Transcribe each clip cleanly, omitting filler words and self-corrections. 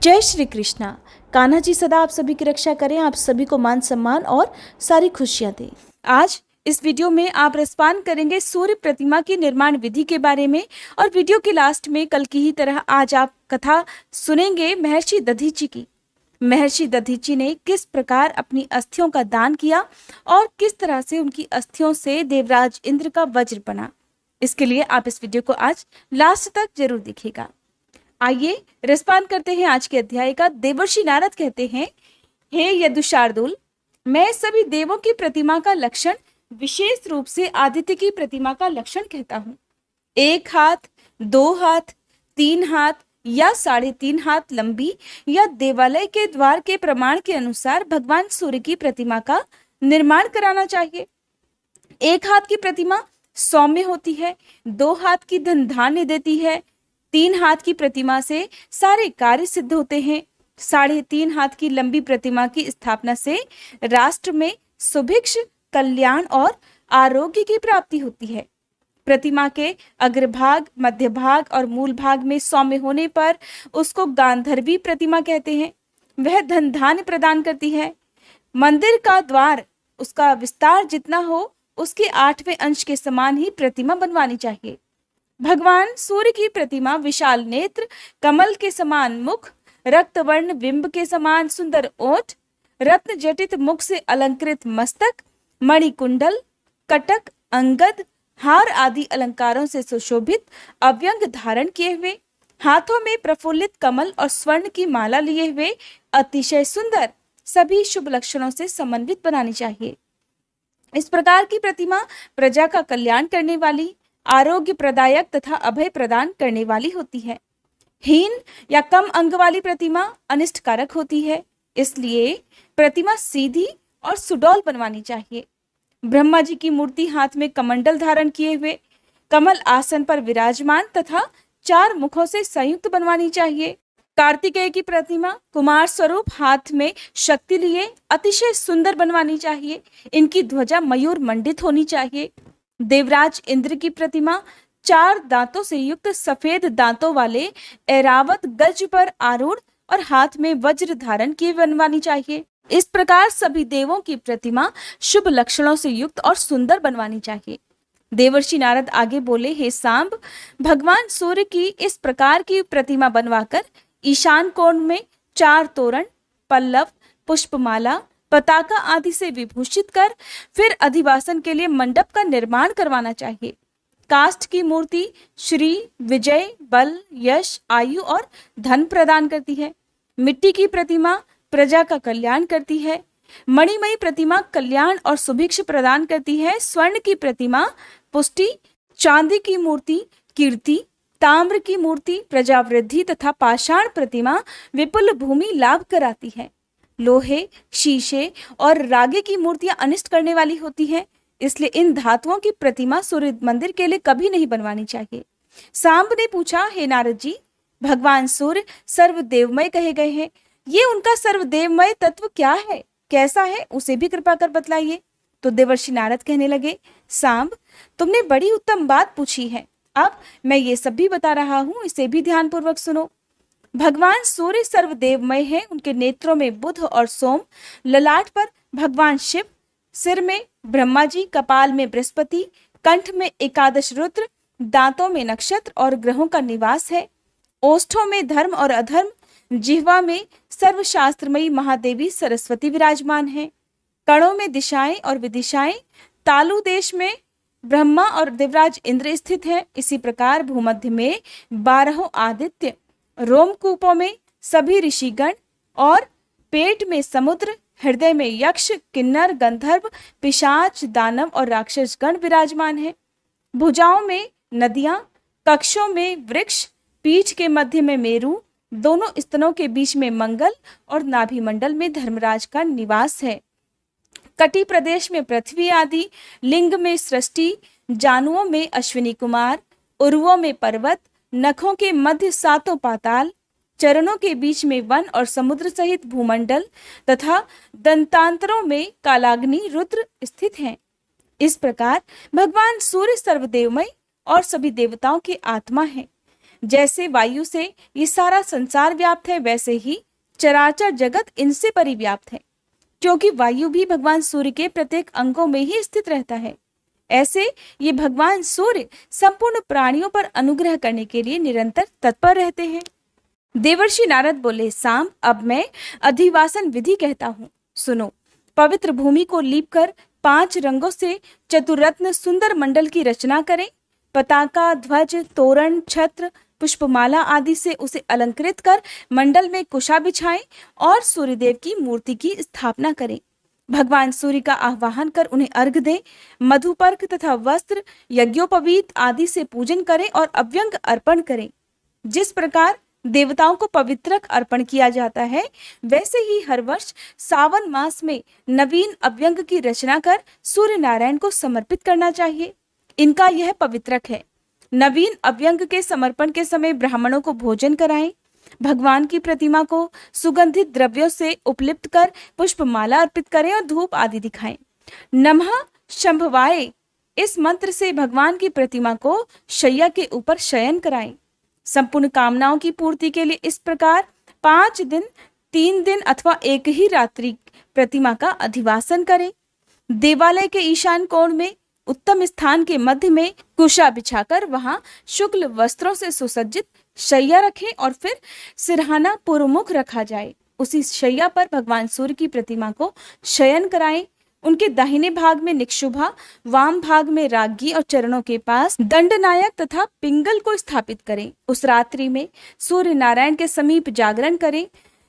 जय श्री कृष्णा। कान्हा जी सदा आप सभी की रक्षा करें, आप सभी को मान सम्मान और सारी खुशियां दें। आज इस वीडियो में आप रसपान करेंगे सूर्य प्रतिमा की निर्माण विधि के बारे में, और वीडियो के लास्ट में कल की ही तरह आज आप कथा सुनेंगे महर्षि दधीची की। महर्षि दधीची ने किस प्रकार अपनी अस्थियों का दान किया और किस तरह से उनकी अस्थियों से देवराज इंद्र का वज्र बना। इसके लिए आप इस वीडियो को आज लास्ट तक जरूर देखिएगा। आइए रसपान करते हैं आज के अध्याय का। देवर्षि नारद कहते हैं, हे यदुशार्दूल, मैं सभी देवों की प्रतिमा का लक्षण विशेष रूप से आदित्य की प्रतिमा का लक्षण कहता हूँ। 1 हाथ, 2 हाथ, 3 हाथ या 3.5 हाथ लंबी या देवालय के द्वार के प्रमाण के अनुसार भगवान सूर्य की प्रतिमा का निर्माण कराना चाहिए। 1 हाथ की प्रतिमा सौम्य होती है, 2 हाथ की धन धान्य देती है, 3 हाथ की प्रतिमा से सारे कार्य सिद्ध होते हैं। 3.5 हाथ की लंबी प्रतिमा की स्थापना से राष्ट्र में सुभिक्ष, कल्याण और आरोग्य की प्राप्ति होती है। प्रतिमा के अग्रभाग, मध्य भाग और मूल भाग में सौम्य होने पर उसको गांधर्वी प्रतिमा कहते हैं। वह धन धान्य प्रदान करती है। मंदिर का द्वार उसका विस्तार जितना हो उसके 8वें अंश के समान ही प्रतिमा बनवानी चाहिए। भगवान सूर्य की प्रतिमा विशाल नेत्र, कमल के समान मुख, रक्तवर्ण बिंब के समान सुंदर ओठ, रत्न जटित मुख से अलंकृत मस्तक, मणिकुंडल, कटक, अंगद, हार आदि अलंकारों से सुशोभित अव्यंग धारण किए हुए, हाथों में प्रफुल्लित कमल और स्वर्ण की माला लिए हुए अतिशय सुंदर, सभी शुभ लक्षणों से समन्वित बनानी चाहिए। इस प्रकार की प्रतिमा प्रजा का कल्याण करने वाली, आरोग्य प्रदायक तथा अभय प्रदान करने वाली होती है। हीन या कम अंग वाली प्रतिमा अनिष्टकारक होती है, इसलिए प्रतिमा सीधी और सुडौल बनवानी चाहिए। ब्रह्मा जी की मूर्ति हाथ में कमंडल धारण किए हुए, कमल आसन पर विराजमान तथा 4 मुखों से संयुक्त बनवानी चाहिए। कार्तिकेय की प्रतिमा कुमार स्वरूप हाथ में शक्ति लिए अतिशय सुंदर बनवानी चाहिए। इनकी ध्वजा मयूर मंडित होनी चाहिए। देवराज इंद्र की प्रतिमा 4 दांतों से युक्त सफेद दांतों वाले ऐरावत गज पर आरूढ़ और हाथ में वज्र धारण किए बनवानी चाहिए। इस प्रकार सभी देवों की प्रतिमा शुभ लक्षणों से युक्त और सुंदर बनवानी चाहिए। देवर्षि नारद आगे बोले, हे सांब, भगवान सूर्य की इस प्रकार की प्रतिमा बनवाकर ईशान कोण में 4 तोरण, पल्लव, पुष्पमाला, पताका आदि से विभूषित कर फिर अधिवासन के लिए मंडप का निर्माण करवाना चाहिए। काष्ठ की मूर्ति श्री, विजय, बल, यश, आयु और धन प्रदान करती है। मिट्टी की प्रतिमा प्रजा का कल्याण करती है। मणिमयी प्रतिमा कल्याण और सुभिक्ष प्रदान करती है। स्वर्ण की प्रतिमा पुष्टि, चांदी की मूर्ति कीर्ति, ताम्र की मूर्ति प्रजावृद्धि तथा पाषाण प्रतिमा विपुल भूमि लाभ कराती है। लोहे, शीशे और रागे की मूर्तियां अनिष्ट करने वाली होती हैं, इसलिए इन धातुओं की प्रतिमा सूर्य मंदिर के लिए कभी नहीं बनवानी चाहिए। सांब ने पूछा, हे नारद जी, भगवान सूर्य सर्वदेवमय कहे गए हैं, ये उनका सर्वदेवमय तत्व क्या है, कैसा है, उसे भी कृपा कर बतलाइए। तो देवर्षि नारद कहने लगे, सांब, तुमने बड़ी उत्तम बात पूछी है। अब मैं ये सब भी बता रहा हूं, इसे भी ध्यानपूर्वक सुनो। भगवान सूर्य सर्वदेवमय है। उनके नेत्रों में बुध और सोम, ललाट पर भगवान शिव, सिर में ब्रह्मा जी, कपाल में बृहस्पति, कंठ में 11 रुद्र, दांतों में नक्षत्र और ग्रहों का निवास है। ओष्ठों में धर्म और अधर्म, जिह्वा में सर्वशास्त्रमयी महादेवी सरस्वती विराजमान है। कणों में दिशाएं और विदिशाएं, तालु देश में ब्रह्मा और देवराज इंद्र स्थित है। इसी प्रकार भूमध्य में 12 आदित्य, रोमकूपों में सभी ऋषिगण और पेट में समुद्र, हृदय में यक्ष, किन्नर, गंधर्व, पिशाच, दानव और राक्षस गण विराजमान है। भुजाओं में नदियां, कक्षों में वृक्ष, पीठ के मध्य में मेरु, दोनों स्तनों के बीच में मंगल और नाभि मंडल में धर्मराज का निवास है। कटी प्रदेश में पृथ्वी आदि, लिंग में सृष्टि, जानुओं में अश्विनी कुमार, उर्वों में पर्वत, नखों के मध्य 7 पाताल, चरणों के बीच में वन और समुद्र सहित भूमंडल तथा दंतांतरों में कालाग्नि रुद्र स्थित हैं। इस प्रकार भगवान सूर्य सर्वदेवमय और सभी देवताओं की आत्मा है। जैसे वायु से ये सारा संसार व्याप्त है, वैसे ही चराचर जगत इनसे परिव्याप्त है, क्योंकि वायु भी भगवान सूर्य के प्रत्येक अंगों में ही स्थित रहता है। ऐसे ये भगवान सूर्य संपूर्ण प्राणियों पर अनुग्रह करने के लिए निरंतर तत्पर रहते हैं। देवर्षि नारद बोले, सांब, अब मैं अधिवासन विधि कहता हूँ, सुनो। पवित्र भूमि को लीप कर 5 रंगों से चतुरत्न सुंदर मंडल की रचना करें। पताका, ध्वज, तोरण, छत्र, पुष्पमाला आदि से उसे अलंकृत कर मंडल में कुशा बिछाएं और सूर्यदेव की मूर्ति की स्थापना करें। भगवान सूर्य का आह्वान कर उन्हें अर्घ दें। मधुपर्क तथा वस्त्र, यज्ञोपवीत आदि से पूजन करें और अव्यंग अर्पण करें। जिस प्रकार देवताओं को पवित्रक अर्पण किया जाता है, वैसे ही हर वर्ष सावन मास में नवीन अव्यंग की रचना कर सूर्य नारायण को समर्पित करना चाहिए। इनका यह पवित्रक है। नवीन अव्यंग के समर्पण के समय ब्राह्मणों को भोजन कराएं। भगवान की प्रतिमा को सुगंधित द्रव्यों से उपलिप्त कर पुष्पमाला अर्पित करें और धूप आदि दिखाएं। नमः शंभवाय इस मंत्र से भगवान की प्रतिमा को शैया के ऊपर शयन कराएं। संपूर्ण कामनाओं की पूर्ति के लिए इस प्रकार 5 दिन, 3 दिन अथवा एक ही रात्रि प्रतिमा का अधिवासन करें। देवालय के ईशान कोण में उत्तम स्थान के मध्य में कुशा बिछाकर वहां शुक्ल वस्त्रों से सुसज्जित शैया रखें और फिर सिरहाना पूर्वमुख रखा जाए। उसी शैया पर भगवान सूर्य की प्रतिमा को शयन कराएं। उनके दाहिने भाग में निक्षुभा, वाम भाग में रागी और चरणों के पास दंडनायक तथा पिंगल को स्थापित करें। उस रात्रि में सूर्य नारायण के समीप जागरण करें।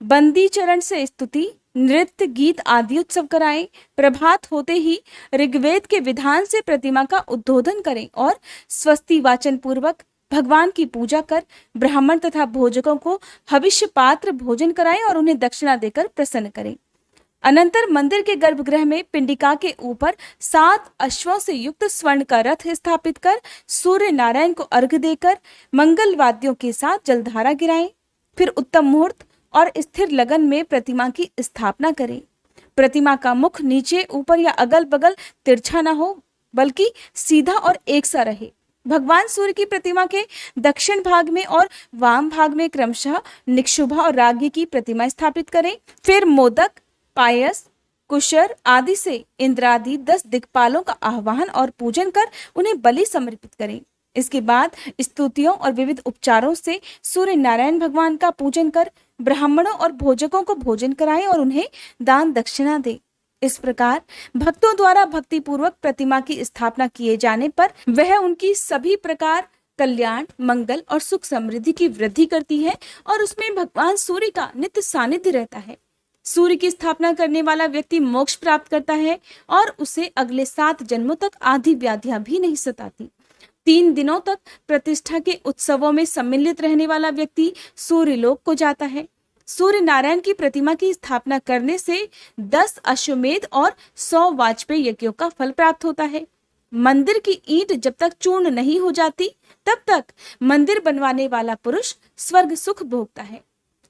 बंदी चरण से स्तुति, नृत्य, गीत आदि उत्सव कराएं। प्रभात होते ही ऋग्वेद के विधान से प्रतिमा का उद्बोधन करें और स्वस्ति वाचन पूर्वक भगवान की पूजा कर ब्राह्मण तथा भोजकों को हविष्य पात्र भोजन कराएं और उन्हें दक्षिणा देकर प्रसन्न करें। अनंतर मंदिर के गर्भगृह में पिंडिका के ऊपर 7 अश्वों से युक्त स्वर्ण का रथ स्थापित कर सूर्य नारायण को अर्घ देकर मंगल वाद्यों के साथ जलधारा गिराएं। फिर उत्तम मुहूर्त और स्थिर लगन में प्रतिमा की स्थापना करें। प्रतिमा का मुख नीचे, ऊपर या अगल बगल तिरछा न हो, बल्कि सीधा और एक सा रहे। भगवान सूर्य की प्रतिमा के दक्षिण भाग में और वाम भाग में क्रमशः निक्षुभा और रागी की प्रतिमा स्थापित करें। फिर मोदक, पायस, कुशर आदि से इंद्रादि 10 दिक्पालों का आह्वान और पूजन कर उन्हें बलि समर्पित करें। इसके बाद स्तुतियों और विविध उपचारों से सूर्य नारायण भगवान का पूजन कर ब्राह्मणों और भोजकों को भोजन कराएं और उन्हें दान दक्षिणा दें। इस प्रकार भक्तों द्वारा भक्ति पूर्वक प्रतिमा की स्थापना किए जाने पर वह उनकी सभी प्रकार कल्याण, मंगल और सुख समृद्धि की वृद्धि करती है और उसमें भगवान सूर्य का नित्य सानिध्य रहता है। सूर्य की स्थापना करने वाला व्यक्ति मोक्ष प्राप्त करता है और उसे अगले 7 जन्मों तक आदि व्याधियां भी नहीं सताती। 3 दिनों तक प्रतिष्ठा के उत्सवों में सम्मिलित रहने वाला व्यक्ति सूर्य लोक को जाता है। सूर्य नारायण की प्रतिमा की स्थापना करने से 10 अश्वमेध और 100 वाजपेयी यज्ञों का फल प्राप्त होता है। मंदिर की ईंट जब तक चूर्ण नहीं हो जाती, तब तक मंदिर बनवाने वाला पुरुष स्वर्ग सुख भोगता है।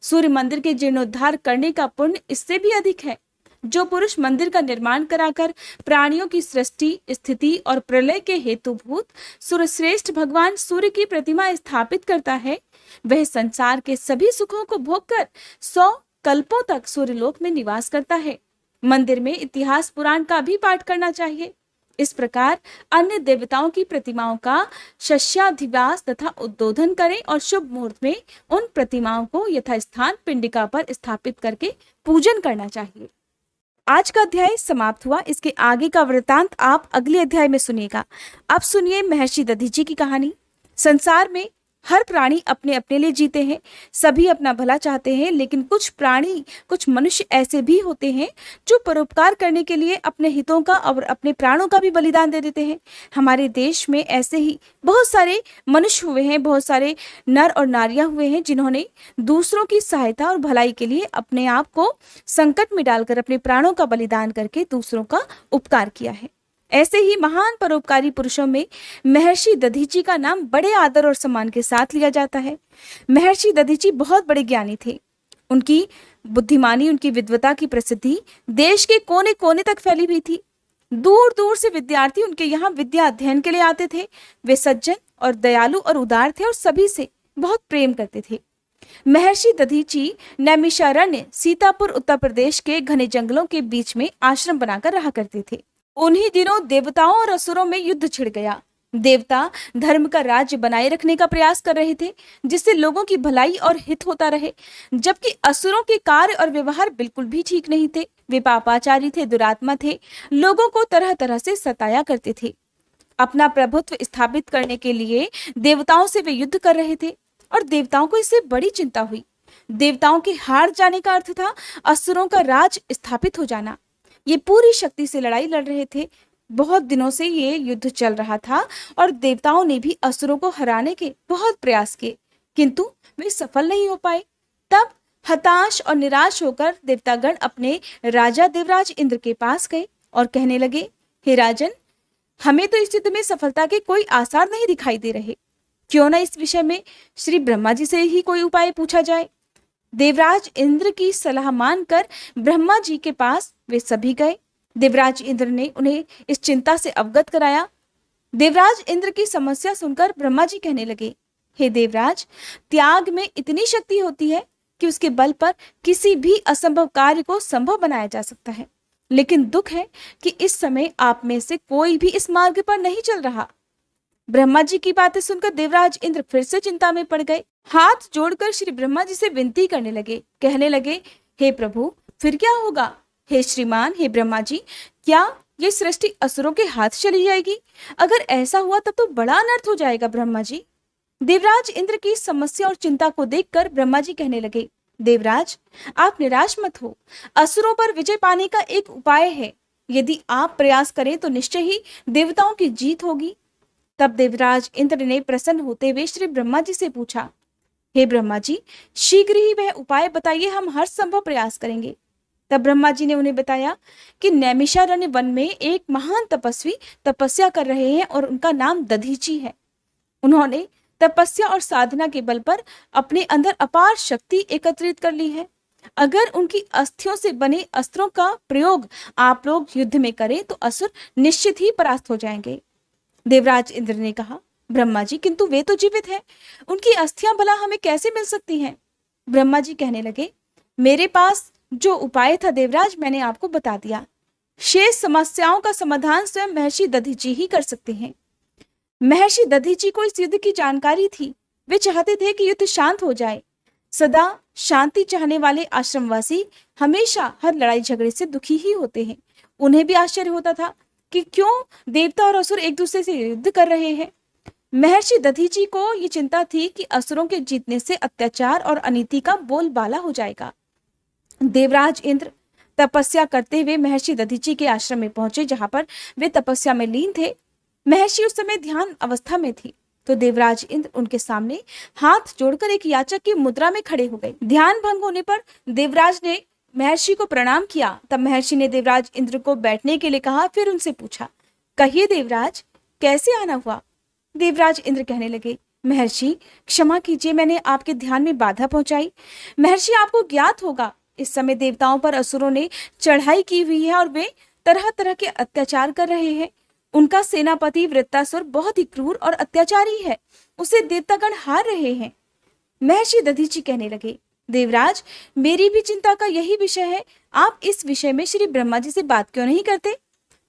सूर्य मंदिर के जीर्णोद्धार करने का पुण्य इससे भी अधिक है। जो पुरुष मंदिर का निर्माण कराकर प्राणियों की सृष्टि, स्थिति और प्रलय के हेतुभूत सूर्यश्रेष्ठ भगवान सूर्य की प्रतिमा स्थापित करता है, वह संसार के सभी सुखों को भोगकर 100 कल्पों तक सूर्यलोक में निवास करता है। मंदिर में इतिहास पुराण का भी पाठ करना चाहिए। इस प्रकार अन्य देवताओं की प्रतिमाओं का शस्याधिवास तथा उद्बोधन करें और शुभ मुहूर्त में उन प्रतिमाओं को यथास्थान पिंडिका पर स्थापित करके पूजन करना चाहिए। आज का अध्याय समाप्त हुआ। इसके आगे का वृतांत आप अगले अध्याय में सुनिएगा। अब सुनिए महर्षि दधीची की कहानी। संसार में हर प्राणी अपने अपने लिए जीते हैं, सभी अपना भला चाहते हैं, लेकिन कुछ मनुष्य ऐसे भी होते हैं जो परोपकार करने के लिए अपने हितों का और अपने प्राणों का भी बलिदान दे देते हैं। हमारे देश में ऐसे ही बहुत सारे मनुष्य हुए हैं, बहुत सारे नर और नारियां हुए हैं जिन्होंने दूसरों की सहायता और भलाई के लिए अपने आप को संकट में डालकर अपने प्राणों का बलिदान करके दूसरों का उपकार किया है। ऐसे ही महान परोपकारी पुरुषों में महर्षि दधीची का नाम बड़े आदर और सम्मान के साथ लिया जाता है। महर्षि दधीची बहुत बड़े ज्ञानी थे। उनकी बुद्धिमानी, उनकी विद्वता की प्रसिद्धि देश के कोने कोने तक फैली हुई थी। दूर दूर से विद्यार्थी उनके यहाँ विद्या अध्ययन के लिए आते थे। वे सज्जन और दयालु और उदार थे और सभी से बहुत प्रेम करते थे। महर्षि दधीची नैमिषारण्य सीतापुर उत्तर प्रदेश के घने जंगलों के बीच में आश्रम बनाकर रहा करते थे। उन्हीं दिनों देवताओं और असुरों में युद्ध छिड़ गया। देवता धर्म का राज्य बनाए रखने का प्रयास कर रहे थे, जिससे लोगों की भलाई और हित होता रहे, जबकि असुरों के कार्य और व्यवहार बिल्कुल भी ठीक नहीं थे। वे पापाचारी थे, दुरात्मा थे, लोगों को तरह तरह से सताया करते थे। अपना प्रभुत्व स्थापित करने के लिए देवताओं से वे युद्ध कर रहे थे और देवताओं को इससे बड़ी चिंता हुई। देवताओं के हार जाने का अर्थ था असुरों का राज स्थापित हो जाना। ये पूरी शक्ति से लड़ाई लड़ रहे थे। बहुत दिनों से ये युद्ध चल रहा था और देवताओं ने भी असुरों को हराने के बहुत प्रयास किए, किंतु वे सफल नहीं हो पाए। तब हताश और निराश होकर देवतागण अपने राजा देवराज इंद्र के पास गए और कहने लगे, हे राजन, हमें तो इस युद्ध में सफलता के कोई आसार नहीं दिखाई दे रहे। क्यों ना इस विषय में श्री ब्रह्मा जी से ही कोई उपाय पूछा जाए। देवराज इंद्र की सलाह मानकर ब्रह्मा जी के पास वे सभी गए। देवराज इंद्र ने उन्हें इस चिंता से अवगत कराया। देवराज इंद्र की समस्या सुनकर ब्रह्मा जी कहने लगे, हे देवराज, त्याग में इतनी शक्ति होती है कि उसके बल पर किसी भी असंभव कार्य को संभव बनाया जा सकता है। लेकिन दुख है कि इस समय आप में से कोई भी इस मार्ग पर नहीं चल रहा। ब्रह्मा जी की बातें सुनकर देवराज इंद्र फिर से चिंता में पड़ गए। हाथ जोड़कर श्री ब्रह्मा जी से विनती करने लगे, कहने लगे, हे प्रभु, फिर क्या होगा? हे श्रीमान, हे ब्रह्मा जी, क्या ये सृष्टि असुरों के हाथ चली जाएगी? अगर ऐसा हुआ तब तो बड़ा अनर्थ हो जाएगा ब्रह्मा जी। देवराज इंद्र की समस्या और चिंता को देखकर ब्रह्मा जी कहने लगे, देवराज, आप निराश मत हो। असुरों पर विजय पाने का एक उपाय है। यदि आप प्रयास करें तो निश्चय ही देवताओं की जीत होगी। तब देवराज इंद्र ने प्रसन्न होते हुए श्री ब्रह्मा जी से पूछा, हे ब्रह्मा जी, शीघ्र ही वह उपाय बताइए, हम हर संभव प्रयास करेंगे। तब ब्रह्मा जी ने उन्हें बताया कि नैमिषारण्य वन में एक महान तपस्वी तपस्या कर रहे हैं और उनका नाम दधीची है। उन्होंने तपस्या और साधना के बल पर अपने अंदर अपार शक्ति एकत्रित कर ली है। अगर उनकी अस्थियों से बने अस्त्रों का प्रयोग आप लोग युद्ध में करें तो असुर निश्चित ही परास्त हो जाएंगे। देवराज इंद्र ने कहा, ब्रह्मा जी, किंतु वे तो जीवित हैं, उनकी अस्थियां भला हमें कैसे मिल सकती हैं? ब्रह्मा जी कहने लगे, मेरे पास जो उपाय था देवराज, मैंने आपको बता दिया। शेष समस्याओं का समाधान स्वयं महर्षि दधीची ही कर सकते हैं। महर्षि दधीची को इस युद्ध की जानकारी थी। वे चाहते थे कि युद्ध शांत हो जाए। सदा शांति चाहने वाले आश्रमवासी हमेशा हर लड़ाई झगड़े से दुखी ही होते हैं। उन्हें भी आश्चर्य होता था कि क्यों देवता और असुर एक दूसरे से युद्ध कर रहे हैं। महर्षि दधीची को ये चिंता थी कि असुरों के जीतने से अत्याचार और अनीति का बोलबाला हो जाएगा। देवराज इंद्र तपस्या करते हुए महर्षि दधीची के आश्रम में पहुंचे, जहां पर वे तपस्या में लीन थे। महर्षि उस समय ध्यान अवस्था में थी, तो देवराज इंद्र उनके सामने हाथ जोड़कर एक याचक की मुद्रा में खड़े हो गए। ध्यान भंग होने पर देवराज ने महर्षि को प्रणाम किया। तब महर्षि ने देवराज इंद्र को बैठने के लिए कहा, फिर उनसे पूछा, कहिए देवराज, कैसे आना हुआ? देवराज इंद्र कहने लगे, महर्षि, क्षमा कीजिए, मैंने आपके ध्यान में बाधा पहुंचाई। महर्षि, आपको ज्ञात होगा, इस समय देवताओं पर असुरों ने चढ़ाई की हुई है और वे तरह तरह के अत्याचार कर रहे हैं। उनका सेनापति वृत्तासुर बहुत ही क्रूर और अत्याचारी है, उसे देवतागण हार रहे हैं। महर्षि दधीची कहने लगे, देवराज, मेरी भी चिंता का यही विषय है। आप इस विषय में श्री ब्रह्मा जी से बात क्यों नहीं करते?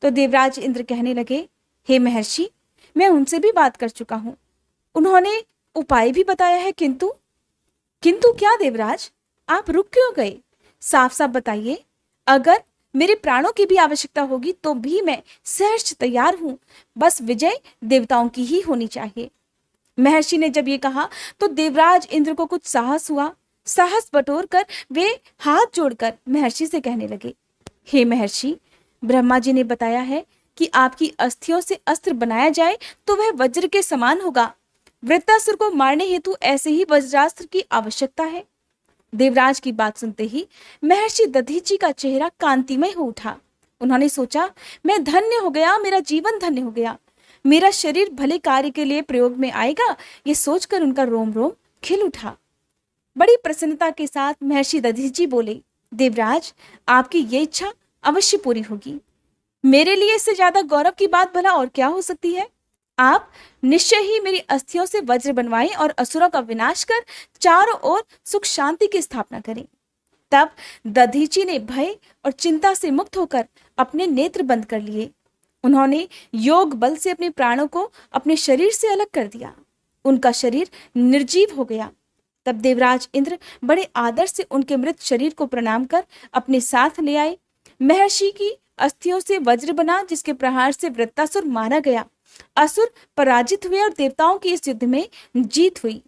तो देवराज इंद्र कहने लगे, हे महर्षि, मैं उनसे भी बात कर चुका हूं, उन्होंने उपाय भी बताया है, किंतु क्या देवराज, आप रुक क्यों गए? साफ साफ बताइए। अगर मेरे प्राणों की भी आवश्यकता होगी तो भी मैं सहर्ष तैयार हूं, बस विजय देवताओं की ही होनी चाहिए। महर्षि ने जब ये कहा तो देवराज इंद्र को कुछ साहस हुआ। साहस बटोर कर वे हाथ जोड़कर महर्षि से कहने लगे, हे महर्षि, ब्रह्मा जी ने बताया है कि आपकी अस्थियों से अस्त्र बनाया जाए तो वह वज्र के समान होगा। वृत्तासुर को मारने हेतु ऐसे ही वज्रास्त्र की आवश्यकता है। देवराज की बात सुनते ही महर्षि दधीची का चेहरा कांतिमय हो उठा। उन्होंने सोचा, मैं धन्य हो गया, मेरा जीवन धन्य हो गया, मेरा शरीर भले कार्य के लिए प्रयोग में आएगा। ये सोचकर उनका रोम रोम खिल उठा। बड़ी प्रसन्नता के साथ महर्षि दधीची बोले, देवराज, आपकी ये इच्छा अवश्य पूरी होगी। मेरे लिए इससे ज्यादा गौरव की बात भला और क्या हो सकती है? आप निश्चय ही मेरी अस्थियों से वज्र बनवाएं और असुरों का विनाश कर चारों ओर सुख शांति की स्थापना करें। तब दधीची ने भय और चिंता से मुक्त होकर अपने नेत्र बंद कर लिए। उन्होंने योग बल से अपने प्राणों को अपने शरीर से अलग कर दिया। उनका शरीर निर्जीव हो गया। तब देवराज इंद्र बड़े आदर से उनके मृत शरीर को प्रणाम कर अपने साथ ले आए। महर्षि की अस्थियों से वज्र बना, जिसके प्रहार से वृत्तासुर मारा गया। असुर पराजित हुए और देवताओं की इस युद्ध में जीत हुई।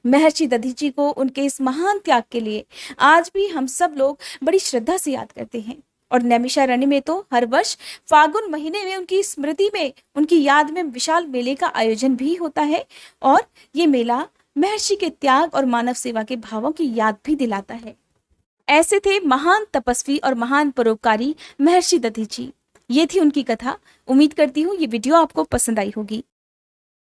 महर्षि दधीची को उनके इस महान त्याग के लिए आज भी हम सब लोग बड़ी श्रद्धा से याद करते हैं। और नैमिषारण्य में तो हर वर्ष फागुन महीने में उनकी स्मृति में, उनकी याद में विशाल मेले का आयोजन भी होता है। और ये मेला महर्षि के त्याग और मानव सेवा के भावों की याद भी दिलाता है। ऐसे थे महान तपस्वी और महान परोपकारी महर्षि दधीची। ये थी उनकी कथा। उम्मीद करती हूँ ये वीडियो आपको पसंद आई होगी।